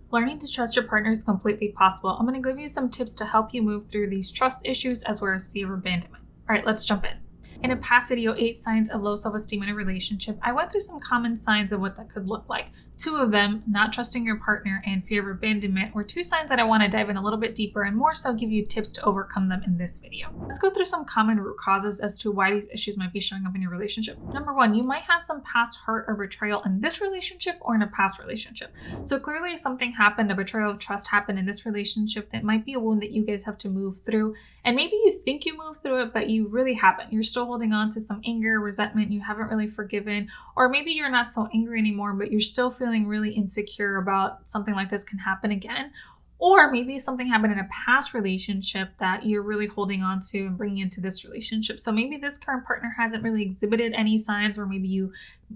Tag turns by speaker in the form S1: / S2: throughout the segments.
S1: Learning to trust your partner is completely possible. I'm going to give you some tips to help you move through these trust issues as well as fear of abandonment. All right, let's jump in. In a past video, 8 signs of low self-esteem in a relationship, I went through some common signs of what that could look like. 2 of them, not trusting your partner and fear of abandonment, were 2 signs that I want to dive in a little bit deeper and more so give you tips to overcome them in this video. Let's go through some common root causes as to why these issues might be showing up in your relationship. Number 1, you might have some past hurt or betrayal in this relationship or in a past relationship. So clearly if something happened, a betrayal of trust happened in this relationship, that might be a wound that you guys have to move through. And maybe you think you moved through it, but you really haven't. You're still holding on to some anger, resentment, you haven't really forgiven, or maybe you're not so angry anymore, but you're still feeling really insecure about something like this can happen again. Or maybe something happened in a past relationship that you're really holding on to and bringing into this relationship. So maybe this current partner hasn't really exhibited any signs, or maybe you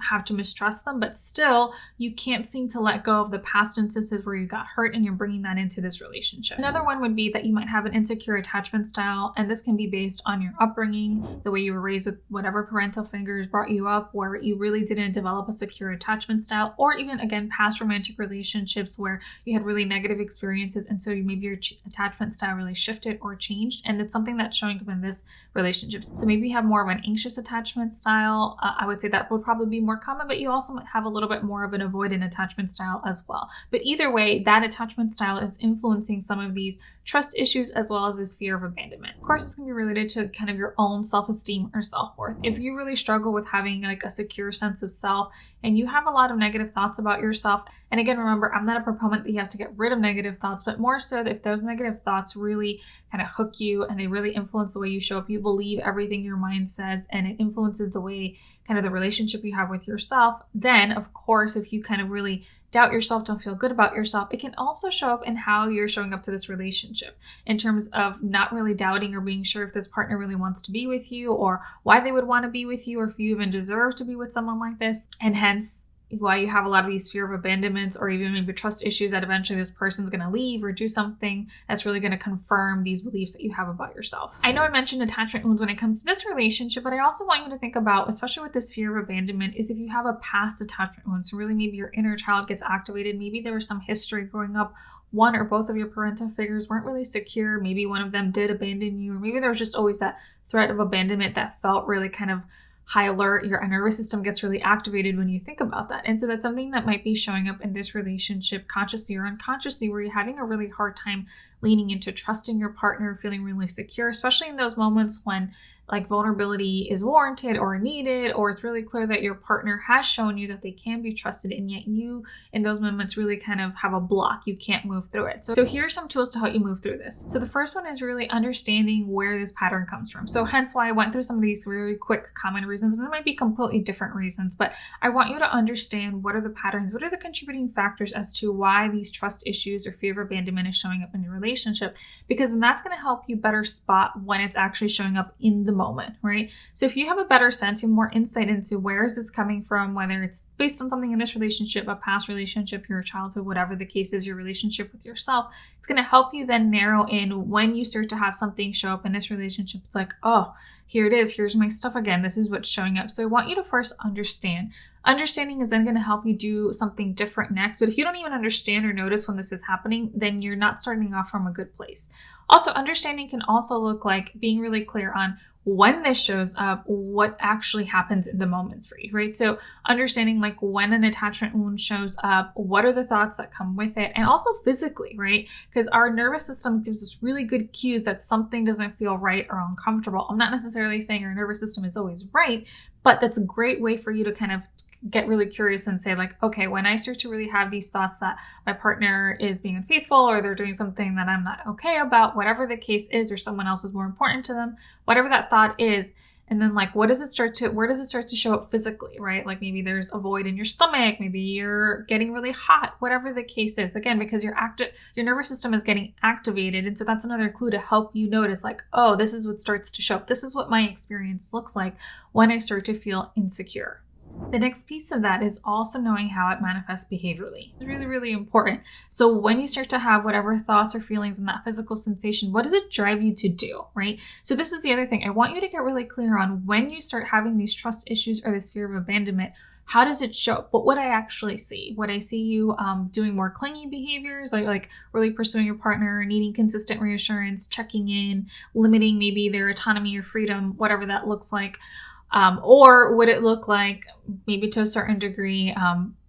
S1: have to mistrust them, but still you can't seem to let go of the past instances where you got hurt and you're bringing that into this relationship. Another one would be that you might have an insecure attachment style, and this can be based on your upbringing, the way you were raised with whatever parental figures brought you up, where you really didn't develop a secure attachment style, or even again past romantic relationships where you had really negative experiences, and so maybe your attachment style really shifted or changed, and it's something that's showing up in this relationship. So maybe you have more of an anxious attachment style. I would say that would probably be more common, but you also might have a little bit more of an avoidant attachment style as well. But either way, that attachment style is influencing some of these trust issues as well as this fear of abandonment. Of course, it's going to be related to kind of your own self-esteem or self-worth. If you really struggle with having like a secure sense of self and you have a lot of negative thoughts about yourself, and again, remember, I'm not a proponent that you have to get rid of negative thoughts, but more so if those negative thoughts really kind of hook you and they really influence the way you show up, you believe everything your mind says, and it influences the way kind of the relationship you have with yourself, then of course, if you kind of really doubt yourself, don't feel good about yourself, it can also show up in how you're showing up to this relationship in terms of not really doubting or being sure if this partner really wants to be with you, or why they would want to be with you, or if you even deserve to be with someone like this, and hence why you have a lot of these fear of abandonments or even maybe trust issues that eventually this person's going to leave or do something that's really going to confirm these beliefs that you have about yourself. I know I mentioned attachment wounds when it comes to this relationship, but I also want you to think about, especially with this fear of abandonment, is if you have a past attachment wound. So really maybe your inner child gets activated. Maybe there was some history growing up. One or both of your parental figures weren't really secure. Maybe one of them did abandon you, or maybe there was just always that threat of abandonment that felt really kind of high alert. Your nervous system gets really activated when you think about that. And so that's something that might be showing up in this relationship consciously or unconsciously, where you're having a really hard time leaning into trusting your partner, feeling really secure, especially in those moments when like vulnerability is warranted or needed, or it's really clear that your partner has shown you that they can be trusted, and yet you in those moments really kind of have a block. You can't move through it. So here are some tools to help you move through this. So the first one is really understanding where this pattern comes from. So hence why I went through some of these really quick common reasons, and there might be completely different reasons, but I want you to understand what are the patterns, what are the contributing factors as to why these trust issues or fear of abandonment is showing up in your relationship, because then that's going to help you better spot when it's actually showing up in the moment, right? So if you have a better sense, you have more insight into where is this coming from, whether it's based on something in this relationship, a past relationship, your childhood, whatever the case is, your relationship with yourself, it's going to help you then narrow in when you start to have something show up in this relationship. It's like, oh, here it is. Here's my stuff again. This is what's showing up. So I want you to first understand. Understanding is then going to help you do something different next. But if you don't even understand or notice when this is happening, then you're not starting off from a good place. Also, understanding can also look like being really clear on when this shows up, what actually happens in the moments for you, right? So understanding like when an attachment wound shows up, what are the thoughts that come with it, and also physically, right? Because our nervous system gives us really good cues that something doesn't feel right or uncomfortable. I'm not necessarily saying our nervous system is always right, but that's a great way for you to kind of get really curious and say like, okay, when I start to really have these thoughts that my partner is being unfaithful or they're doing something that I'm not okay about, whatever the case is, or someone else is more important to them, whatever that thought is. And then like, where does it start to show up physically, right? Like maybe there's a void in your stomach, maybe you're getting really hot, whatever the case is. Again, because your nervous system is getting activated. And so that's another clue to help you notice like, oh, this is what starts to show up. This is what my experience looks like when I start to feel insecure. The next piece of that is also knowing how it manifests behaviorally. It's really, really important. So when you start to have whatever thoughts or feelings and that physical sensation, what does it drive you to do, right? So this is the other thing. I want you to get really clear on when you start having these trust issues or this fear of abandonment, how does it show? What would I actually see? Would I see you doing more clingy behaviors, like really pursuing your partner, needing consistent reassurance, checking in, limiting maybe their autonomy or freedom, whatever that looks like? Or would it look like maybe to a certain degree,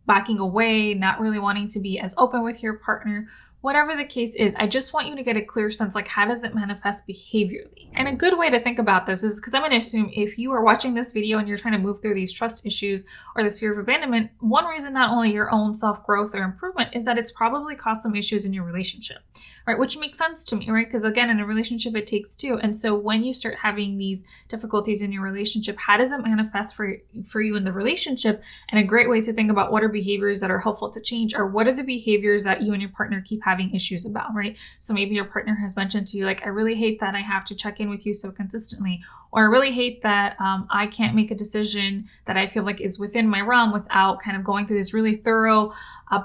S1: backing away, not really wanting to be as open with your partner? Whatever the case is, I just want you to get a clear sense, like, how does it manifest behaviorally? And a good way to think about this is, because I'm going to assume if you are watching this video and you're trying to move through these trust issues or this fear of abandonment, one reason not only your own self-growth or improvement is that it's probably caused some issues in your relationship, right? Which makes sense to me, right? Because again, in a relationship, it takes two. And so when you start having these difficulties in your relationship, how does it manifest for you in the relationship? And a great way to think about what are behaviors that are helpful to change, or what are the behaviors that you and your partner keep having issues about, right? So maybe your partner has mentioned to you, like, I really hate that I have to check in with you so consistently, or I really hate that I can't make a decision that I feel like is within my realm without kind of going through this really thorough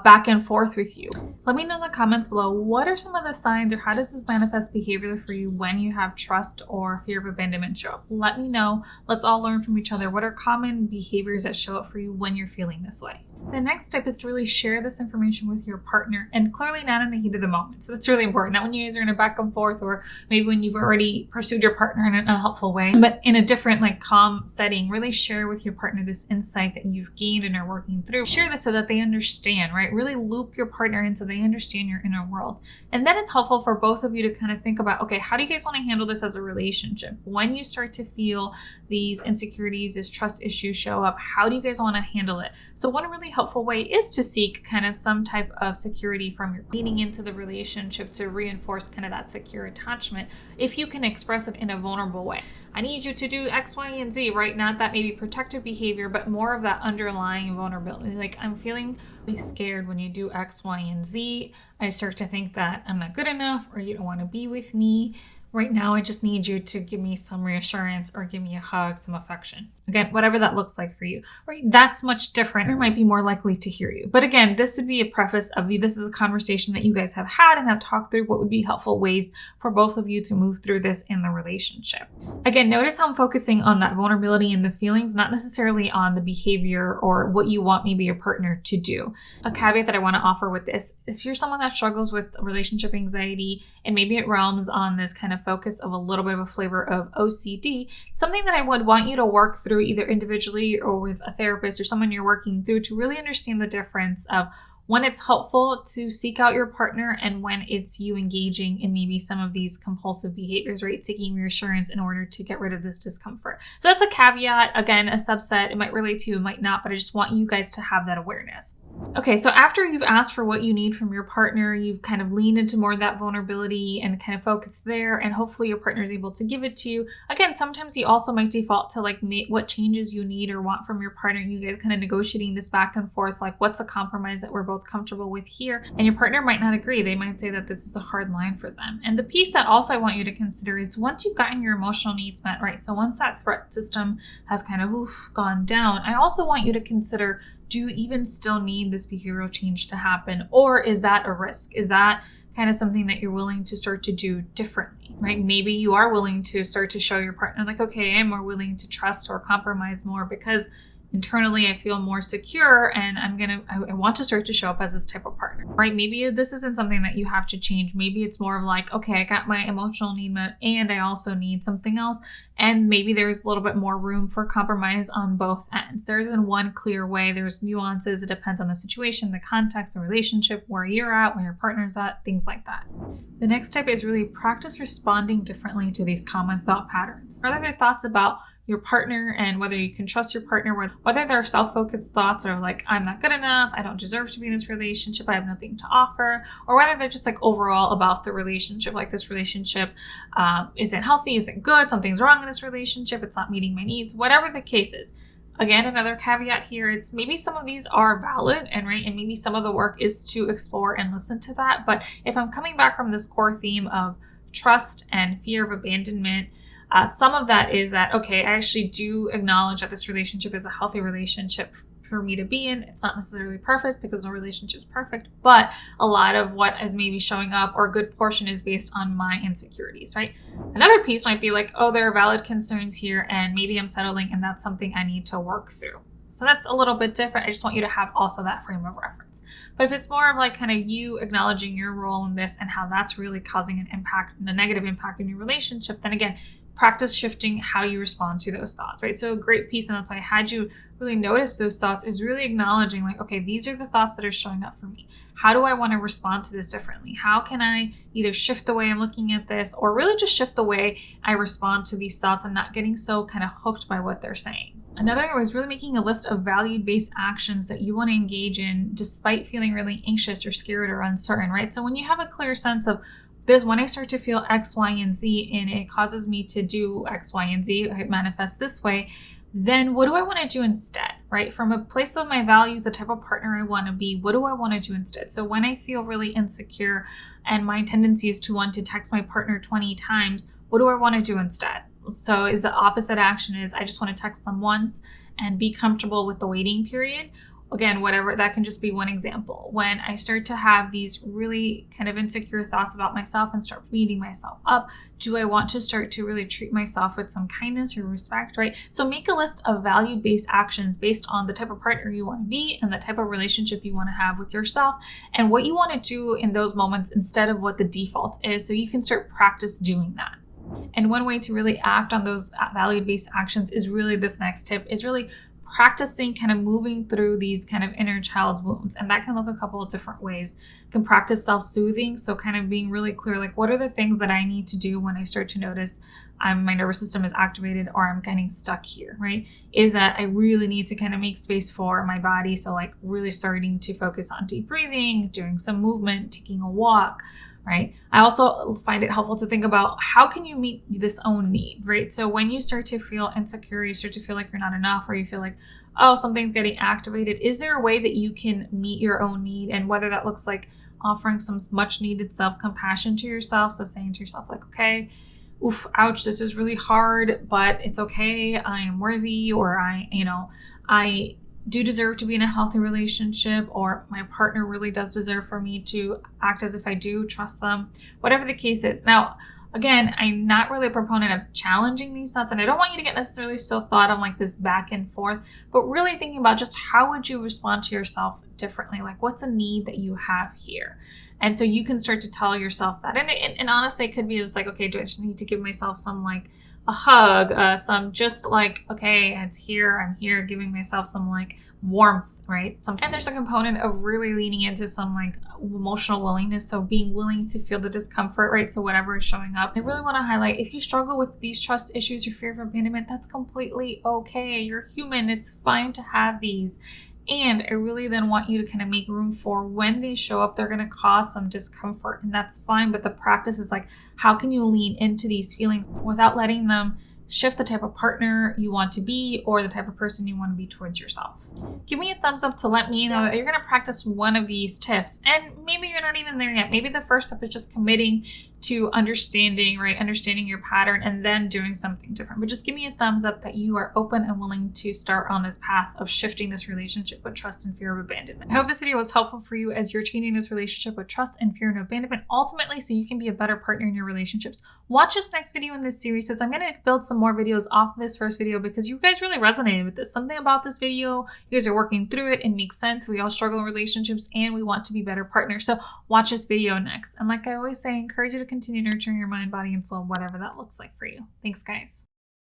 S1: back and forth with you. Let me know in the comments below, what are some of the signs, or how does this manifest behaviorally for you when you have trust or fear of abandonment show up? Let me know. Let's all learn from each other. What are common behaviors that show up for you when you're feeling this way? The next step is to really share this information with your partner, and clearly not in the heat of the moment. So that's really important. Not when you guys are in a back and forth, or maybe when you've already pursued your partner in an unhelpful way, but in a different, like, calm setting. Really share with your partner this insight that you've gained and are working through. Share this so that they understand, right? Really loop your partner in so they understand your inner world. And then it's helpful for both of you to kind of think about, okay, how do you guys want to handle this as a relationship? When you start to feel these insecurities, these trust issues show up, how do you guys want to handle it? So one really helpful way is to seek kind of some type of security from your leaning into the relationship to reinforce kind of that secure attachment, if you can express it in a vulnerable way. I need you to do X, Y, and Z, right? Not that maybe protective behavior, but more of that underlying vulnerability. Like, I'm feeling really scared when you do X, Y, and Z. I start to think that I'm not good enough, or you don't want to be with me. Right now, I just need you to give me some reassurance or give me a hug, some affection. Again, whatever that looks like for you, right? That's much different, or might be more likely to hear you. But again, this would be a preface of this is a conversation that you guys have had and have talked through what would be helpful ways for both of you to move through this in the relationship. Again, notice how I'm focusing on that vulnerability and the feelings, not necessarily on the behavior or what you want maybe your partner to do. A caveat that I want to offer with this, if you're someone that struggles with relationship anxiety, and maybe it realms on this kind of focus of a little bit of a flavor of OCD, something that I would want you to work through either individually or with a therapist or someone you're working through, to really understand the difference of when it's helpful to seek out your partner and when it's you engaging in maybe some of these compulsive behaviors, right? Seeking reassurance in order to get rid of this discomfort. So that's a caveat. Again, a subset. It might relate to you, it might not, but I just want you guys to have that awareness. Okay, so after you've asked for what you need from your partner, you've kind of leaned into more of that vulnerability and kind of focused there, and hopefully your partner is able to give it to you. Again, sometimes you also might default to like what changes you need or want from your partner. You guys kind of negotiating this back and forth, like what's a compromise that we're both comfortable with here? And your partner might not agree. They might say that this is a hard line for them. And the piece that also I want you to consider is once you've gotten your emotional needs met, right? So once that threat system has kind of gone down, I also want you to consider, do you even still need this behavioral change to happen? Or is that a risk? Is that kind of something that you're willing to start to do differently, right? Maybe you are willing to start to show your partner like, okay, I'm more willing to trust or compromise more because internally I feel more secure and I want to start to show up as this type of partner, right? Maybe this isn't something that you have to change. Maybe it's more of like, okay, I got my emotional need met and I also need something else. And maybe there's a little bit more room for compromise on both ends. There isn't one clear way. There's nuances. It depends on the situation, the context, the relationship, where you're at, where your partner's at, things like that. The next step is really practice responding differently to these common thought patterns. Are there thoughts about your partner and whether you can trust your partner, whether they're self-focused thoughts or like, I'm not good enough, I don't deserve to be in this relationship, I have nothing to offer, or whether they're just like overall about the relationship, like this relationship isn't healthy, isn't good, something's wrong in this relationship, it's not meeting my needs, whatever the case is. Again, another caveat here, it's maybe some of these are valid and maybe some of the work is to explore and listen to that. But if I'm coming back from this core theme of trust and fear of abandonment, some of that is that, okay, I actually do acknowledge that this relationship is a healthy relationship for me to be in. It's not necessarily perfect because no relationship is perfect, but a lot of what is maybe showing up, or a good portion, is based on my insecurities, right? Another piece might be like, oh, there are valid concerns here and maybe I'm settling and that's something I need to work through. So that's a little bit different. I just want you to have also that frame of reference. But if it's more of like kind of you acknowledging your role in this and how that's really causing an impact, a negative impact in your relationship, then again, practice shifting how you respond to those thoughts, right? So a great piece, and that's why I had you really notice those thoughts, is really acknowledging like, okay, these are the thoughts that are showing up for me. How do I want to respond to this differently? How can I either shift the way I'm looking at this, or really just shift the way I respond to these thoughts and not getting so kind of hooked by what they're saying? Another was really making a list of value-based actions that you want to engage in despite feeling really anxious or scared or uncertain, right? So when you have a clear sense of this, when I start to feel X, Y, and Z, and it causes me to do X, Y, and Z, it manifests this way, then what do I want to do instead, right? From a place of my values, the type of partner I want to be, what do I want to do instead? So when I feel really insecure and my tendency is to want to text my partner 20 times, what do I want to do instead? So is the opposite action is I just want to text them once and be comfortable with the waiting period. Again, whatever, that can just be one example. When I start to have these really kind of insecure thoughts about myself and start beating myself up, do I want to start to really treat myself with some kindness or respect, right? So make a list of value-based actions based on the type of partner you want to be and the type of relationship you want to have with yourself and what you want to do in those moments instead of what the default is, so you can start practice doing that. And one way to really act on those value-based actions is really this next tip, is really practicing kind of moving through these kind of inner child wounds. And that can look a couple of different ways. You can practice self-soothing. So kind of being really clear, like what are the things that I need to do when I start to notice my nervous system is activated or I'm getting stuck here, right? Is that I really need to kind of make space for my body. So like really starting to focus on deep breathing, doing some movement, taking a walk, right? I also find it helpful to think about how can you meet this own need, right? So when you start to feel insecure, you start to feel like you're not enough, or you feel like, oh, something's getting activated. Is there a way that you can meet your own need? And whether that looks like offering some much needed self-compassion to yourself. So saying to yourself like, okay, oof, ouch, this is really hard, but it's okay. I am worthy, or I do deserve to be in a healthy relationship, or my partner really does deserve for me to act as if I do trust them, whatever the case is. Now, again, I'm not really a proponent of challenging these thoughts, and I don't want you to get necessarily so thought on like this back and forth, but really thinking about just how would you respond to yourself differently? Like what's a need that you have here? And so you can start to tell yourself that. And honestly, it could be just like, okay, do I just need to give myself some like a hug, some just like, okay, it's here, I'm here, giving myself some like warmth, right? And there's a component of really leaning into some like emotional willingness. So being willing to feel the discomfort, right? So whatever is showing up. I really want to highlight, if you struggle with these trust issues or fear of abandonment, that's completely okay. You're human. It's fine to have these. And I really then want you to kind of make room for when they show up, they're going to cause some discomfort, and that's fine. But the practice is like, how can you lean into these feelings without letting them shift the type of partner you want to be or the type of person you want to be towards yourself? Give me a thumbs up to let me know that you're going to practice one of these tips. And maybe you're not even there yet. Maybe the first step is just committing to understanding, right? Understanding your pattern and then doing something different. But just give me a thumbs up that you are open and willing to start on this path of shifting this relationship with trust and fear of abandonment. I hope this video was helpful for you as you're changing this relationship with trust and fear and abandonment, ultimately so you can be a better partner in your relationships. Watch this next video in this series, because I'm going to build some more videos off of this first video because you guys really resonated with this. Something about this video, you guys are working through it. It makes sense. We all struggle in relationships and we want to be better partners. So watch this video next. And like I always say, I encourage you to continue nurturing your mind, body, and soul, whatever that looks like for you. Thanks, guys.